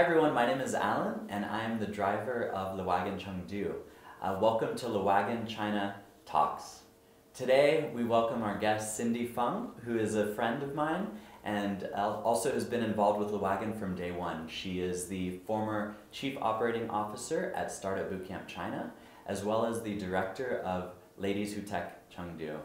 Hi everyone, my name is Alan and I'm the driver of the Wagon Chengdu. Welcome to the Wagon China Talks. Today we welcome our guest Cindy Feng, who is a friend of mine and also has been involved with the Wagon from day one. She is the former Chief Operating Officer at Startupbootcamp China, as well as the Director of Ladies Who Tech Chengdu.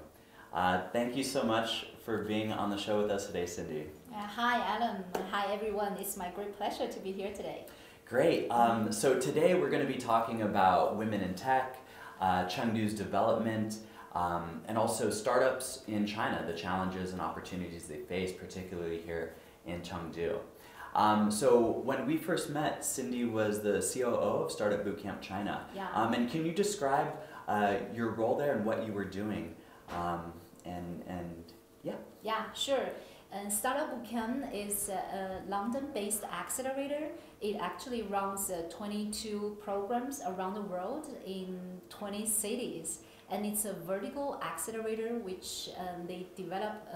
Thank you so much for being on the show with us today, Cindy. Hi, Alan. Hi, everyone. It's my great pleasure to be here today. Great. So today we're going to be talking about women in tech, Chengdu's development, and also startups in China, the challenges and opportunities they face, particularly here in Chengdu. So when we first met, Cindy was the COO of Startupbootcamp China. Yeah. And can you describe your role there and what you were doing? Yeah. Yeah, sure. And Startupbootcamp is a London-based accelerator. It actually runs 22 programs around the world in 20 cities. And it's a vertical accelerator which they develop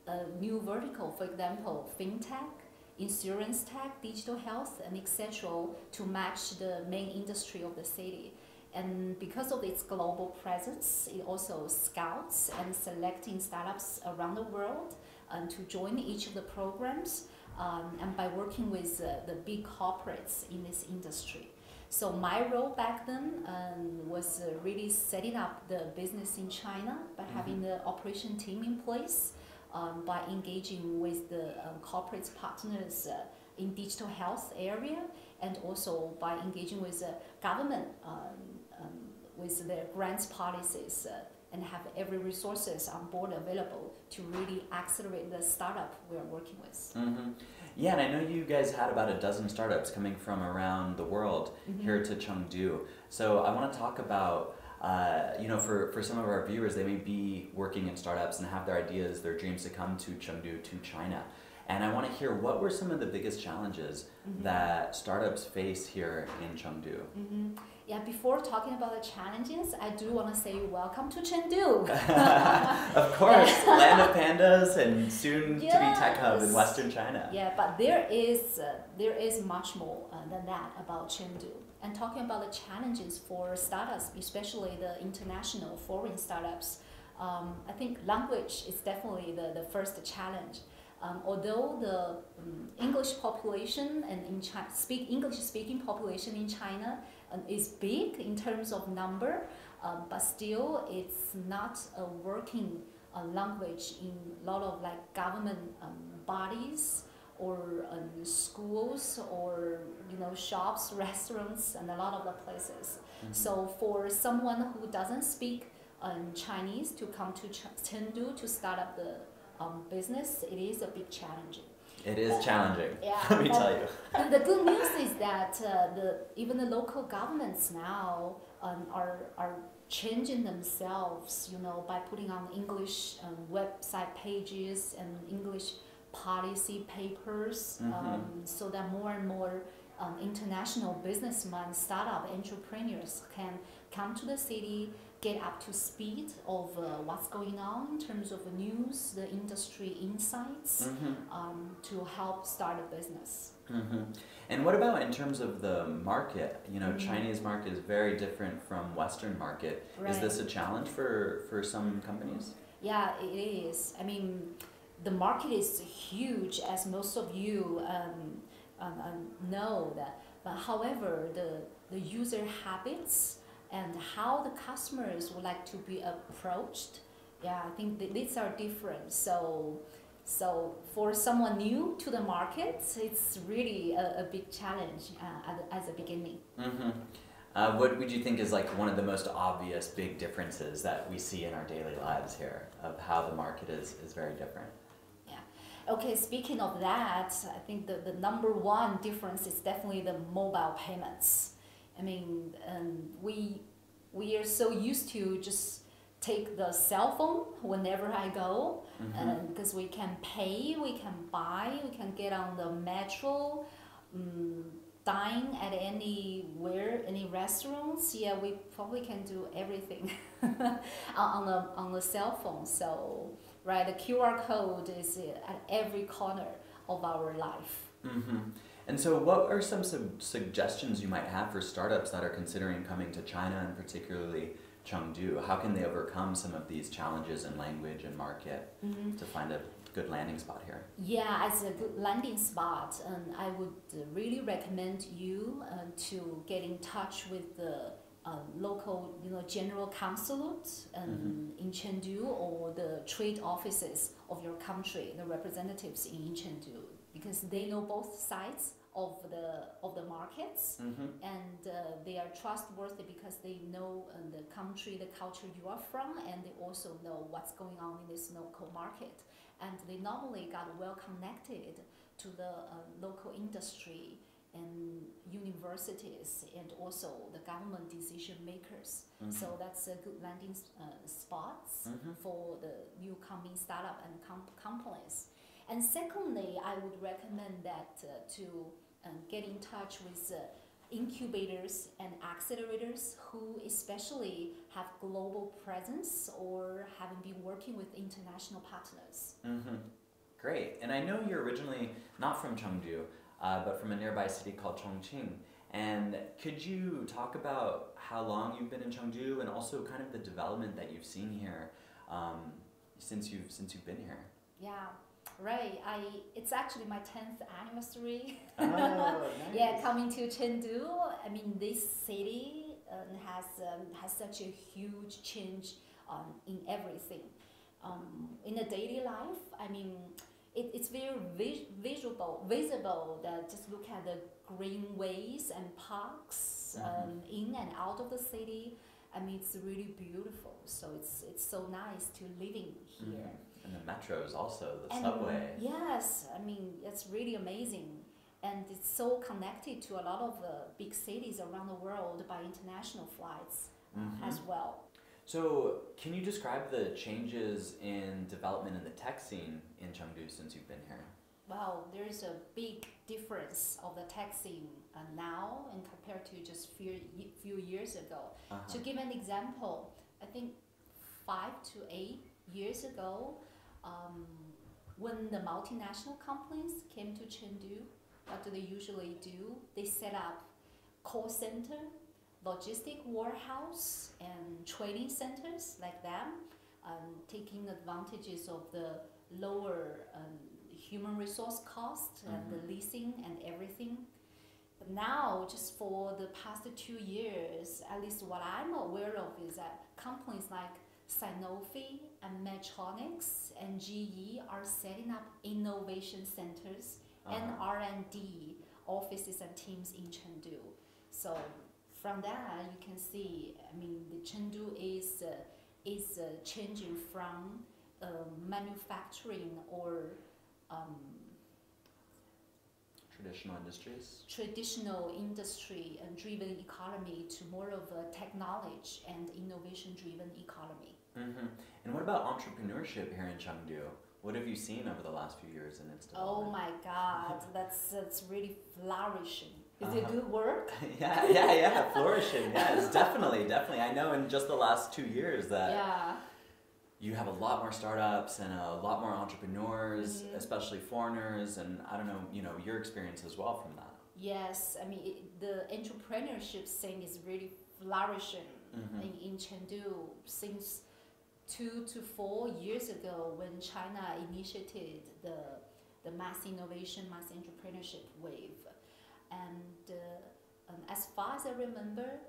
a new vertical, for example, fintech, insurance tech, digital health, and etc. to match the main industry of the city. And because of its global presence, it also scouts and selecting startups around the world to join each of the programs and by working with the big corporates in this industry. So my role back then was really setting up the business in China by having the operation team in place, by engaging with the corporate partners in digital health area, and also by engaging with the government with their grants policies and have every resources on board available to really accelerate the startup we are working with. Mm-hmm. Yeah, and I know you guys had about a dozen startups coming from around the world here to Chengdu. So I want to talk about, for some of our viewers, they may be working in startups and have their ideas, their dreams to come to Chengdu, to China. And I want to hear, what were some of the biggest challenges that startups face here in Chengdu? Yeah, before talking about the challenges, I do want to say welcome to Chengdu. Of course, land of pandas and soon to be tech hub in Western China. Yeah, but there is much more than that about Chengdu. And talking about the challenges for startups, especially the international foreign startups, I think language is definitely the first challenge. Although the English population and English-speaking population in China is big in terms of number, but still it's not a working language in a lot of government bodies or schools or shops, restaurants, and a lot of the places. So for someone who doesn't speak Chinese to come to Chengdu to start up the business, it is a big challenge. It is challenging, yeah, let me tell you. And the good news is that even the local governments now are changing themselves, by putting on English website pages and English policy papers, so that more and more international businessmen, startup entrepreneurs can come to the city, get up to speed of what's going on in terms of the news, the industry insights, to help start a business. And what about in terms of the market? Chinese market is very different from Western market. Right. Is this a challenge for some companies? Yeah, it is. I mean, the market is huge, as most of you know that. But however, the user habits and how the customers would like to be approached, yeah, I think these are different. So for someone new to the market, it's really a big challenge at the beginning. What would you think is one of the most obvious big differences that we see in our daily lives here of how the market is very different? Okay, speaking of that, I think the number one difference is definitely the mobile payments. I mean, we are so used to just take the cell phone whenever I go, because we can pay, we can buy, we can get on the metro, dine at anywhere, any restaurants. Yeah, we probably can do everything on the cell phone. So, right, the QR code is at every corner of our life. And so what are some suggestions you might have for startups that are considering coming to China and particularly Chengdu? How can they overcome some of these challenges in language and market to find a good landing spot here? Yeah, as a good landing spot, I would really recommend you to get in touch with the local, general consulate in Chengdu, or the trade offices of your country, the representatives in Chengdu, because they know both sides of the markets, and they are trustworthy because they know the country, the culture you are from, and they also know what's going on in this local market. And they normally got well connected to the local industry and universities, and also the government decision makers. So that's a good landing spots for the new coming startup and companies. And secondly, I would recommend that to get in touch with incubators and accelerators who especially have global presence or haven't been working with international partners. Great. And I know you're originally not from Chengdu, but from a nearby city called Chongqing. And could you talk about how long you've been in Chengdu and also kind of the development that you've seen here since you've been here? Yeah. Right, it's actually my 10th anniversary. Oh, nice. Yeah, coming to Chengdu. I mean, this city has such a huge change in everything. In the daily life, I mean, it's very visible that just look at the greenways and parks in and out of the city. I mean, it's really beautiful. So it's so nice to living here. And the metros also, the subway. Yes, I mean, it's really amazing. And it's so connected to a lot of big cities around the world by international flights as well. So can you describe the changes in development in the tech scene in Chengdu since you've been here? Well, there's a big difference of the tech scene now and compared to just few years ago. To give an example, I think 5 to 8 years ago, when the multinational companies came to Chengdu, what do they usually do? They set up call center, logistic warehouse, and training centers like that, taking advantages of the lower human resource cost and the leasing and everything. But now, just for the past 2 years, at least what I'm aware of is that companies like Sanofi and Medtronic and GE are setting up innovation centers and R&D offices and teams in Chengdu. So from that, you can see, I mean, the Chengdu is changing from manufacturing or traditional industry and driven economy to more of a technology and innovation driven economy. And what about entrepreneurship here in Chengdu? What have you seen over the last few years in its development? Oh my God, that's really flourishing. Is it a good word? yeah, flourishing. Yes, definitely. I know in just the last 2 years that you have a lot more startups and a lot more entrepreneurs, especially foreigners, and I don't know, your experience as well from that. Yes, I mean, the entrepreneurship thing is really flourishing in Chengdu since 2 to 4 years ago when China initiated the mass innovation, mass entrepreneurship wave. And as far as I remember,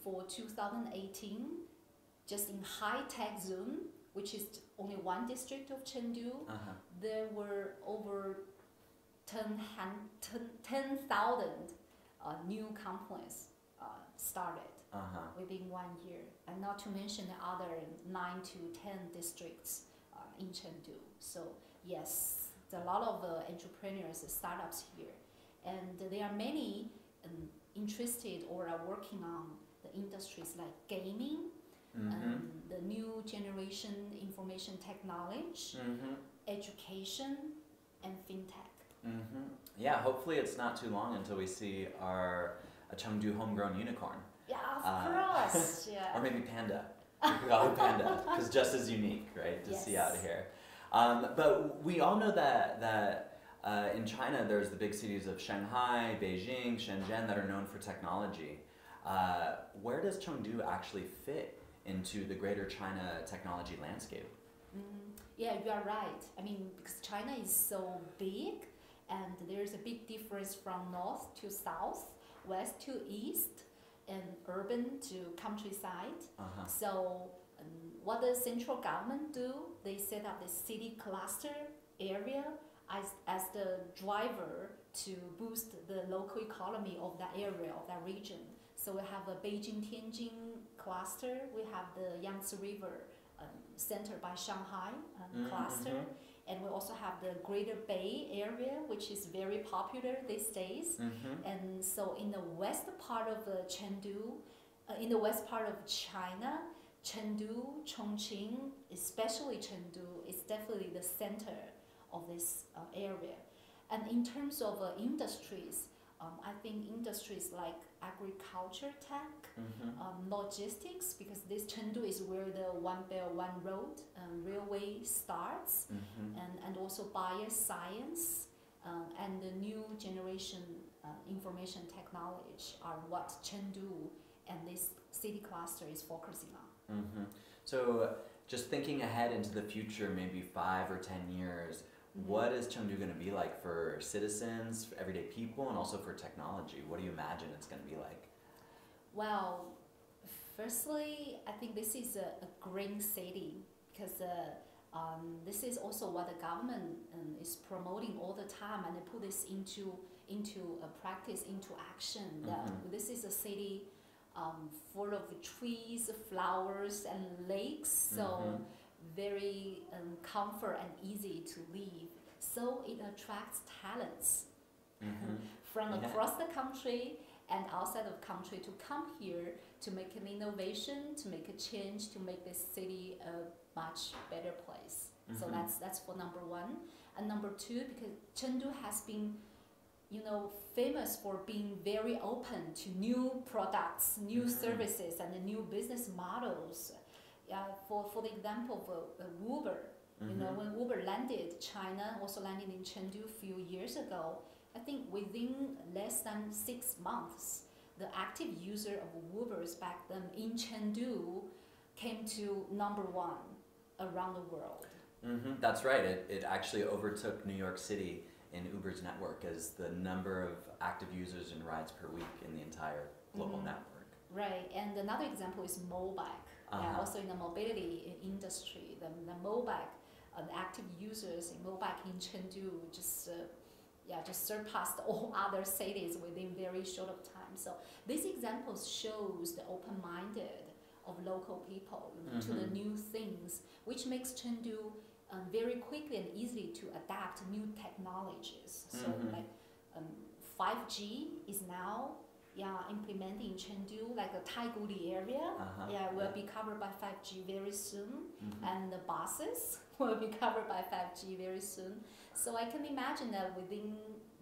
for 2018, just in high-tech zone, which is only one district of Chengdu, there were over 10,000 new companies started within 1 year, and not to mention the other 9 to 10 districts in Chengdu. So yes, there's a lot of entrepreneurs, startups here, and there are many interested or are working on the industries like gaming, the new generation information technology, education, and fintech. Yeah, hopefully it's not too long until we see a Chengdu homegrown unicorn. Yeah, of course. Yeah. Or maybe panda. We could call it panda, because just as unique, right, to see out here. But we all know that In China, there's the big cities of Shanghai, Beijing, Shenzhen that are known for technology. Where does Chengdu actually fit into the greater China technology landscape? Yeah, you are right. I mean, because China is so big, and there's a big difference from north to south, west to east, and urban to countryside. So, what the central government do? They set up the city cluster area as the driver to boost the local economy of that area, of that region. So we have a Beijing-Tianjin cluster. We have the Yangtze River centered by Shanghai cluster. And we also have the Greater Bay Area, which is very popular these days. And so in the west part of Chengdu, in the west part of China, Chengdu, Chongqing, especially Chengdu, is definitely the center of this area. And in terms of industries, I think industries like agriculture tech, logistics, because this Chengdu is where the One Belt One Road railway starts, and also bioscience and the new generation information technology are what Chengdu and this city cluster is focusing on. So just thinking ahead into the future, maybe 5 or 10 years, what is Chengdu going to be like for citizens, for everyday people, and also for technology? What do you imagine it's going to be like? Well, firstly, I think this is a green city because this is also what the government is promoting all the time, and they put this into practice, into action. This is a city full of trees, flowers, and lakes. So very comfort and easy to live. So it attracts talents from across the country and outside of country to come here to make an innovation, to make a change, to make this city a much better place. So that's for number one. And number two, because Chengdu has been famous for being very open to new products, new services, and new business models. For the example of Uber, when Uber landed China, also landed in Chengdu a few years ago, I think within less than 6 months, the active user of Ubers back then in Chengdu came to number one around the world. That's right. It actually overtook New York City in Uber's network as the number of active users and rides per week in the entire global network. Right, and another example is Mobike. Also in the mobility industry, the Mobike, the active users in Mobike in Chengdu just surpassed all other cities within very short of time. So these examples shows the open-minded of local people to the new things, which makes Chengdu very quickly and easily to adapt new technologies. So like 5G is now implemented in Chengdu, like the Taiguli area, will be covered by 5G very soon, and the buses will be covered by 5G very soon. So I can imagine that within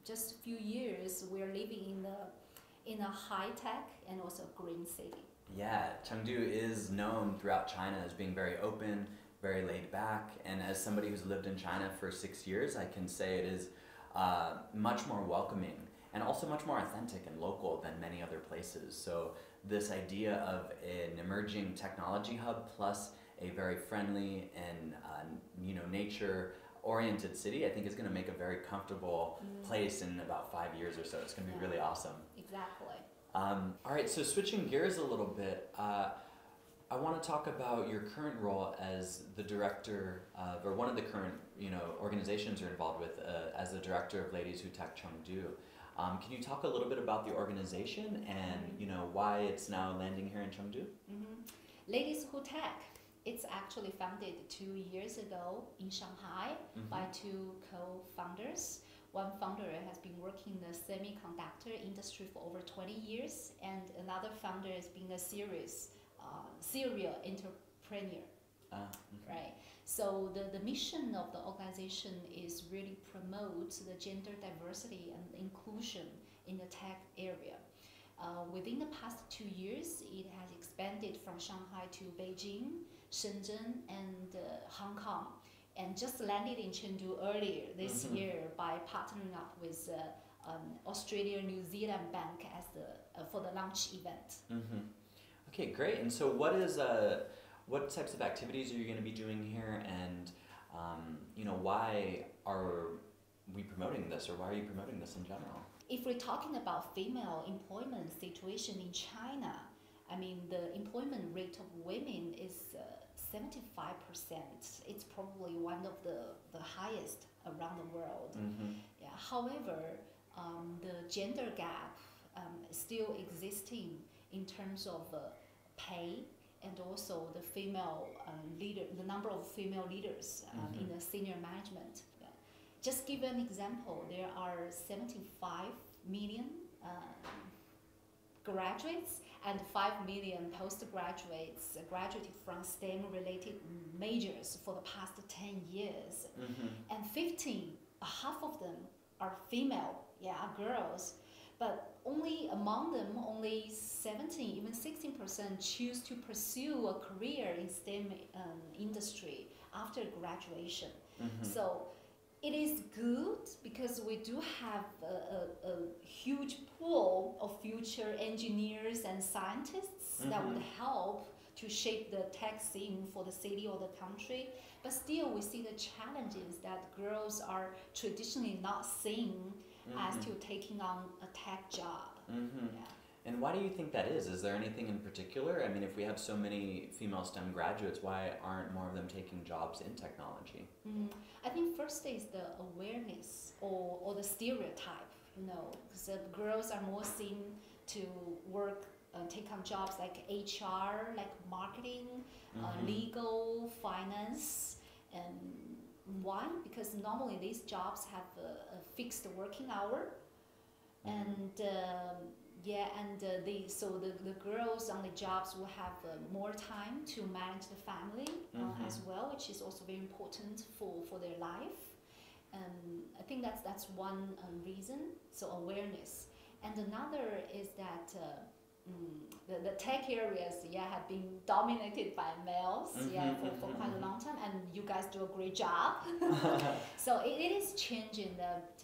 just a few years, we're living in a high-tech and also green city. Yeah, Chengdu is known throughout China as being very open, very laid back, and as somebody who's lived in China for 6 years, I can say it is much more welcoming and also much more authentic and local than many other places. So this idea of an emerging technology hub plus a very friendly and nature-oriented city, I think is going to make a very comfortable place in about 5 years or so. It's going to be really awesome. Exactly. All right, so switching gears a little bit, I want to talk about your current role as the director of, or one of the current organizations you're involved with as the director of Ladies Who Tech Chengdu. Can you talk a little bit about the organization and why it's now landing here in Chengdu? Ladies Who Tech, it's actually founded 2 years ago in Shanghai by 2 co-founders. One founder has been working in the semiconductor industry for over 20 years, and another founder has been a serial entrepreneur. Right. So the mission of the organization is really promote the gender diversity and inclusion in the tech area. Within the past 2 years, it has expanded from Shanghai to Beijing, Shenzhen, and Hong Kong. and just landed in Chengdu earlier this year by partnering up with Australia New Zealand Bank as for the launch event. Okay, great. And so what types of activities are you going to be doing here, and why are we promoting this, or why are you promoting this in general? If we're talking about female employment situation in China, I mean, the employment rate of women is 75%. It's probably one of the highest around the world. Yeah. However, the gender gap is still existing in terms of pay, and also the female the number of female leaders in the senior management. Yeah. Just give an example, there are 75 million graduates and 5 million postgraduates graduated from STEM-related majors for the past 10 years. And half of them are female, girls. But among them, only 17, even 16% choose to pursue a career in STEM industry after graduation. So it is good because we do have a huge pool of future engineers and scientists that would help to shape the tech scene for the city or the country. But still, we see the challenges that girls are traditionally not seen as to taking on a tech job. Yeah. And why do you think that is? Is there anything in particular? I mean, if we have so many female STEM graduates, why aren't more of them taking jobs in technology? I think first is the awareness or the stereotype, because girls are more seen to work, take on jobs like HR, like marketing, legal, finance, and why? Because normally these jobs have a fixed working hour, and the girls on the jobs will have more time to manage the family as well, which is also very important for their life. I think that's one reason. So awareness, and another is that. The tech areas have been dominated by males for quite a long time, and you guys do a great job. So it is changing that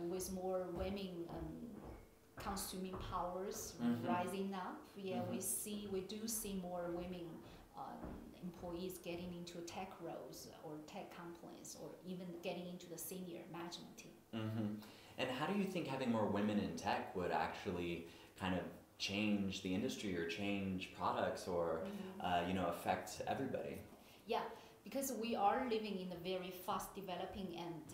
with more women consuming powers rising up. We do see more women employees getting into tech roles or tech companies, or even getting into the senior management team. And how do you think having more women in tech would actually kind of change the industry or change products or affect everybody? Yeah, because we are living in a very fast developing and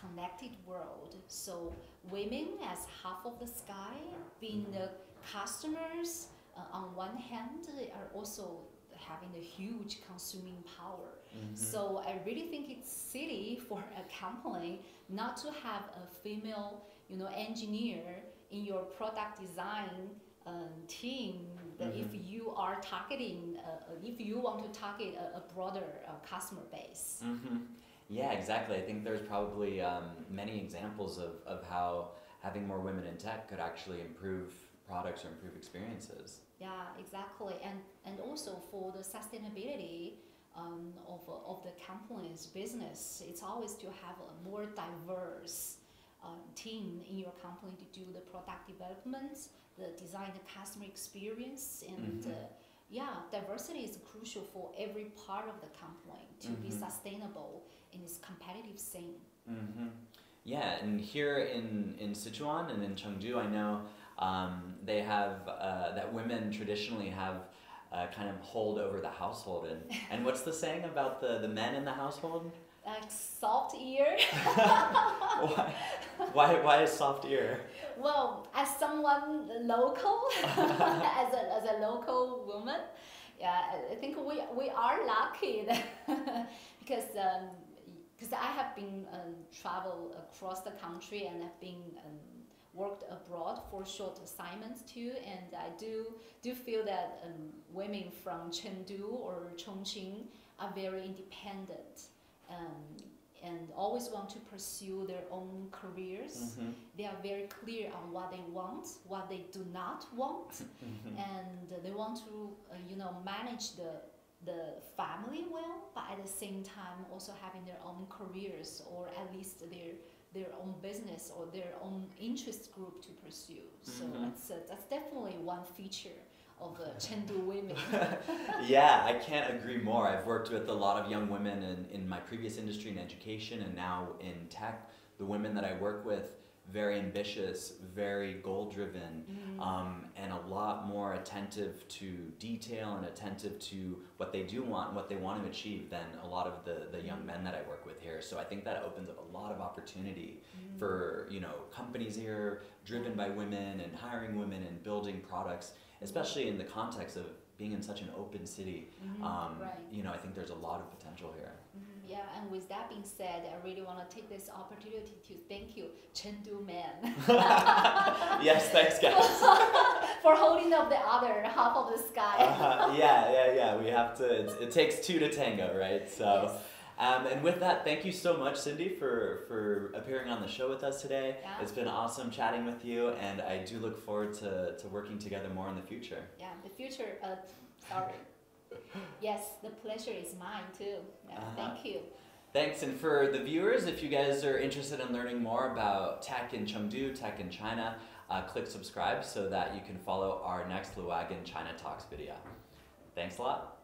connected world. So women as half of the sky, being the customers on one hand, are also having a huge consuming power. So I really think it's silly for a company not to have a female engineer in your product design team, that if you are targeting, if you want to target a broader customer base. Yeah, exactly. I think there's probably many examples of how having more women in tech could actually improve products or improve experiences. Yeah, exactly. And also for the sustainability of the company's business, it's always to have a more diverse team in your company to do the product development, the design, the customer experience, and diversity is crucial for every part of the company to be sustainable in this competitive scene. Yeah, and here in Sichuan and in Chengdu, I know they have that women traditionally have kind of hold over the household. And what's the saying about the men in the household? Like soft ear. Why is soft ear? Well, as someone local, as a local woman, I think we are lucky because I have been travel across the country and have been worked abroad for short assignments too, and I do feel that women from Chengdu or Chongqing are very independent. And always want to pursue their own careers. They are very clear on what they want, what they do not want, and they want to manage the the family well, but at the same time also having their own careers or at least their own business or their own interest group to pursue. So that's definitely one feature of Chengdu women. Yeah, I can't agree more. I've worked with a lot of young women in my previous industry in education and now in tech. The women that I work with, very ambitious, very goal-driven, and a lot more attentive to detail and attentive to what they do want and what they want to achieve than a lot of the young men that I work with here. So I think that opens up a lot of opportunity for, you know, companies here driven by women and hiring women and building products, especially in the context of being in such an open city. You know, I think there's a lot of potential here. Yeah, and with that being said, I really want to take this opportunity to thank you, Chengdu men. Yes, thanks guys. For holding up the other half of the sky. Yeah. We have to, it takes two to tango, right? So, yes. And with that, thank you so much, Cindy, for appearing on the show with us today. Yeah. It's been awesome chatting with you, and I do look forward to working together more in the future. Yeah, the future, sorry. Yes, the pleasure is mine too. Yeah, thank you. Thanks, and for the viewers, if you guys are interested in learning more about tech in Chengdu, tech in China, click subscribe so that you can follow our next Wagon China Talks video. Thanks a lot.